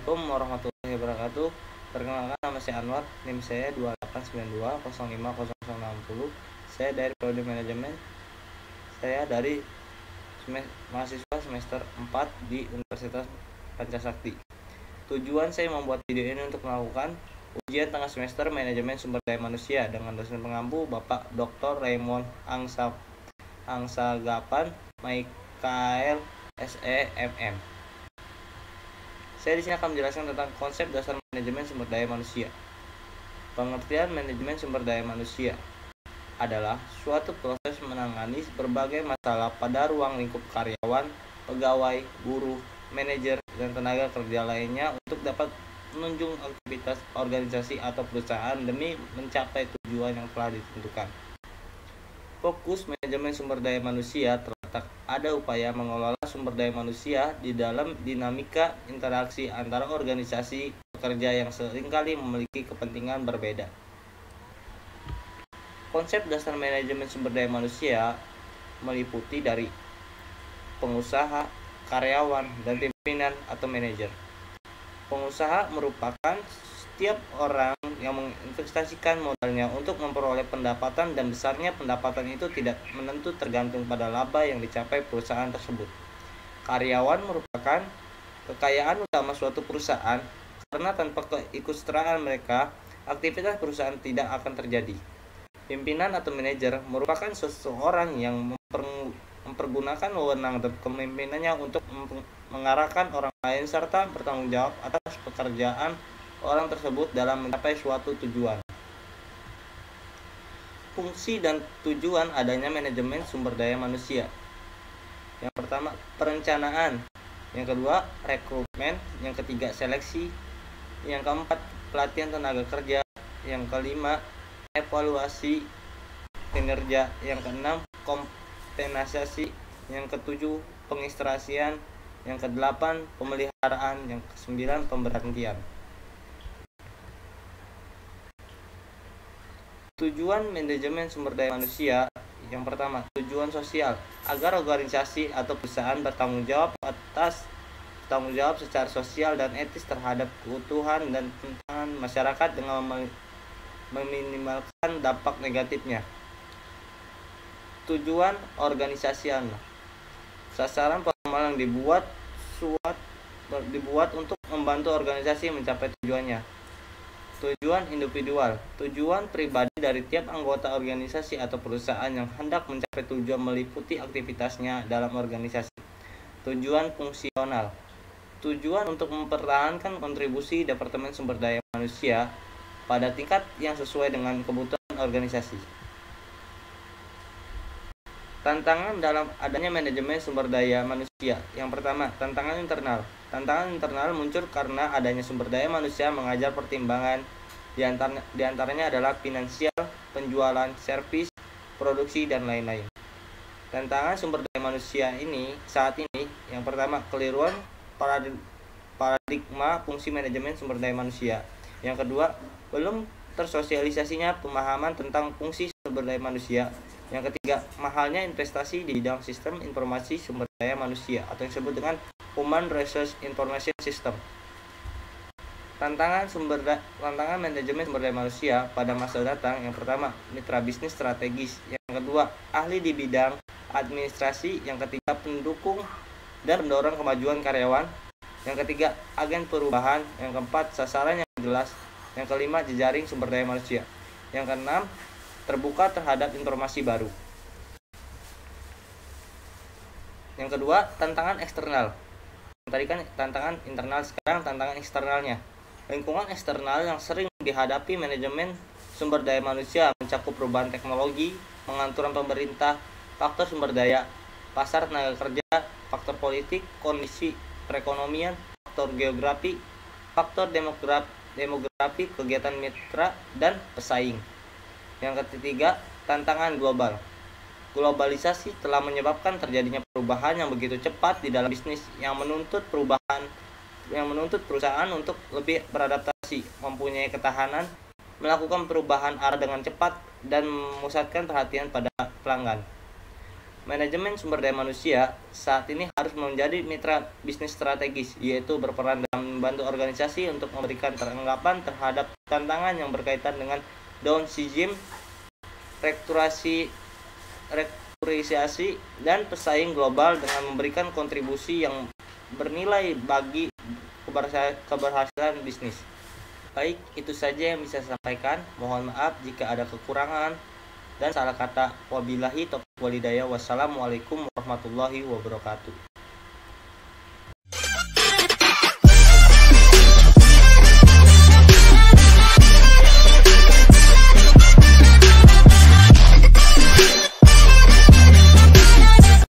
Assalamualaikum warahmatullahi wabarakatuh. Perkenalkan, nama saya Anwar, NIM saya 2892050060. Saya dari Prodi Manajemen. Saya dari mahasiswa semester 4 di Universitas Pancasakti. Tujuan saya membuat video ini untuk melakukan ujian tengah semester Manajemen Sumber Daya Manusia dengan dosen pengampu Bapak Dr. Raymond Angsagapan Michael SEMM. Saya di sini akan menjelaskan tentang konsep dasar manajemen sumber daya manusia. Pengertian manajemen sumber daya manusia adalah suatu proses menangani berbagai masalah pada ruang lingkup karyawan, pegawai, guru, manajer, dan tenaga kerja lainnya untuk dapat menunjang aktivitas organisasi atau perusahaan demi mencapai tujuan yang telah ditentukan. Fokus manajemen sumber daya manusia terletak ada upaya mengelola sumber daya manusia di dalam dinamika interaksi antara organisasi pekerja yang seringkali memiliki kepentingan berbeda. Konsep dasar manajemen sumber daya manusia meliputi dari pengusaha, karyawan, dan pimpinan atau manajer. Pengusaha merupakan setiap orang yang menginvestasikan modalnya untuk memperoleh pendapatan, dan besarnya pendapatan itu tidak menentu tergantung pada laba yang dicapai perusahaan tersebut. Karyawan merupakan kekayaan utama suatu perusahaan karena tanpa keikutsertaan mereka, aktivitas perusahaan tidak akan terjadi. Pimpinan atau manajer merupakan seseorang yang mempergunakan wewenang dan kepemimpinannya untuk mengarahkan orang lain serta bertanggung jawab atas pekerjaan orang tersebut dalam mencapai suatu tujuan. Fungsi dan tujuan adanya manajemen sumber daya manusia. Yang pertama, perencanaan. Yang kedua, rekrutmen. Yang ketiga, seleksi. Yang keempat, pelatihan tenaga kerja. Yang kelima, evaluasi kinerja. Yang keenam, kompensasi. Yang ketujuh, penginstruksian. Yang kedelapan, pemeliharaan. Yang kesembilan, pemberhentian. Tujuan manajemen sumber daya manusia. Yang pertama, tujuan sosial, agar organisasi atau perusahaan bertanggung jawab secara sosial dan etis terhadap keutuhan dan tantangan masyarakat dengan meminimalkan dampak negatifnya. Tujuan organisasial, sasaran formal yang dibuat untuk membantu organisasi mencapai tujuannya. Tujuan individual, tujuan pribadi dari tiap anggota organisasi atau perusahaan yang hendak mencapai tujuan meliputi aktivitasnya dalam organisasi. Tujuan fungsional, tujuan untuk mempertahankan kontribusi Departemen Sumber Daya Manusia pada tingkat yang sesuai dengan kebutuhan organisasi. Tantangan dalam adanya manajemen sumber daya manusia. Yang pertama, tantangan internal. Tantangan internal muncul karena adanya sumber daya manusia mengajar pertimbangan di antaranya adalah finansial, penjualan, servis, produksi, dan lain-lain. Tantangan sumber daya manusia ini saat ini, yang pertama, keliruan paradigma fungsi manajemen sumber daya manusia. Yang kedua, belum tersosialisasinya pemahaman tentang fungsi sumber daya manusia. Yang ketiga, mahalnya investasi di bidang sistem informasi sumber daya manusia atau yang disebut dengan Human Resource Information System. Tantangan manajemen sumber daya manusia pada masa datang. Yang pertama, mitra bisnis strategis. Yang kedua, ahli di bidang administrasi. Yang ketiga, pendukung dan mendorong kemajuan karyawan. Yang ketiga, agen perubahan. Yang keempat, sasaran yang jelas. Yang kelima, jejaring sumber daya manusia. Yang keenam, terbuka terhadap informasi baru. Yang kedua, tantangan eksternal. Tadi kan tantangan internal, sekarang tantangan eksternalnya. Lingkungan eksternal yang sering dihadapi manajemen sumber daya manusia mencakup perubahan teknologi, pengaturan pemerintah, faktor sumber daya, pasar tenaga kerja, faktor politik, kondisi perekonomian, faktor geografi, faktor demografi, kegiatan mitra, dan pesaing. Yang ketiga, tantangan global. Globalisasi telah menyebabkan terjadinya perubahan yang begitu cepat di dalam bisnis yang menuntut perusahaan untuk lebih beradaptasi, mempunyai ketahanan, melakukan perubahan arah dengan cepat, dan memusatkan perhatian pada pelanggan. Manajemen sumber daya manusia saat ini harus menjadi mitra bisnis strategis, yaitu berperan dalam membantu organisasi untuk memberikan tanggapan terhadap tantangan yang berkaitan dengan downsizing, restrukturisasi, dan pesaing global dengan memberikan kontribusi yang bernilai bagi keberhasilan bisnis. Baik, itu saja yang bisa saya sampaikan. Mohon maaf jika ada kekurangan dan salah kata. Wabillahi taufiq walhidayah. Wassalamualaikum warahmatullahi wabarakatuh.